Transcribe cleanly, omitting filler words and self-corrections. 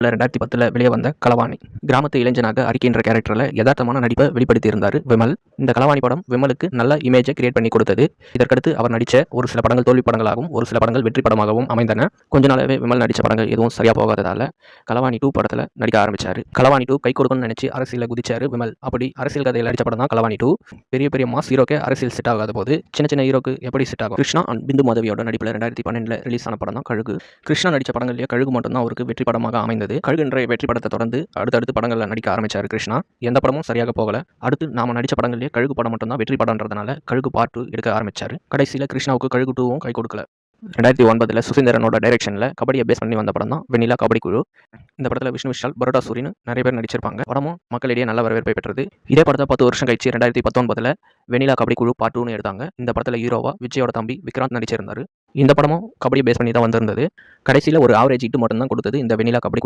தயாரிப்பில் 2010 வெளியே வந்த களவாணி. கிராமத்து இளைஞனாக அறிக்கைன்ற கேரக்டரில் யதார்த்தமான நடிப்பை வெளிப்படுத்தியிருந்தார் விமல். இந்த களவாணி படம் விமலுக்கு நல்ல இமேஜை கிரியேட் பண்ணி கொடுத்தது. இதற்கடுத்து அவர் நடித்த ஒரு சில படங்கள் தோல்வி படங்களாகவும் ஒரு சில படங்கள் வெற்றி படமாகவும் அமைந்தன. கொஞ்ச நாளாகவே விமல் நடித்த படங்கள் எதுவும் சரியாக போகாததால் களவாணி 2 படத்தில் நடிக்க ஆரம்பித்தார். களவாணி 2 கை கொடுக்கணும்னு நினச்சி அரசியலில் குதிச்சார் விமல். அப்படி அரசியல் கதையில் நடித்த படம் தான் களவாணி 2. பெரிய பெரிய மாஸ் ஹீரோக்கே அரசியல் செட் ஆகாத போது சின்ன சின்ன ஹீரோக்கு எப்படி செட் ஆகும்? கிருஷ்ணா அண்ட் பிந்து மாதவியோட நடிப்பில் 2012 ரிலீஸ் ஆன படம் தான் கழுகு. கிருஷ்ணா நடித்த படங்கள்லேயே கழுகு மட்டும்தான் அவருக்கு வெற்றி படமாக அமைந்தது. கழுகுன்ற வெற்றி படத்தை தொடர்ந்து அடுத்தடுத்து படங்களில் நடிக்க ஆரம்பித்தார் கிருஷ்ணா. எந்த படமும் சரியாக போகல. அடுத்து நாம நடித்த படங்கள்லேயே கழுகு படம் மட்டும்தான் வெற்றி படம்ன்றதுனால கழுகு பார்ட் 2 எடுக்க ஆரம்பிச்சார். கடைசியில் கிருஷ்ணாவுக்கு கழுகு 2வும் கை கொடுக்கல. 2009 சுசீந்திரனோட டைரக்ஷனில் கபடியை பேஸ் பண்ணி வந்த படம் தான் வெண்ணிலா கபடி குழு. இந்த படத்தில் விஷ்ணு விஷால், பரோட்டா சூரின்னு நிறைய பேர் நடிச்சிருப்பாங்க. படமும் மக்களிடையே நல்ல வரவேற்பை பெற்றது. இதே படத்தை 10 வருஷம் கழிச்சு 2019 வெண்ணிலா கபடி குழு பார்ட் 2ன்னு எடுத்தாங்க. இந்த படத்தில் ஹீரோவா விஜயோட தம்பி விக்ராந்த் நடிச்சிருந்தாரு. இந்த படமும் கபடியை பேஸ் பண்ணி தான் வந்திருந்தது. கடைசியில் ஒரு ஆவரேஜ் ஹிட் மட்டும் தான் கொடுத்தது இந்த வெண்ணிலா கபடி.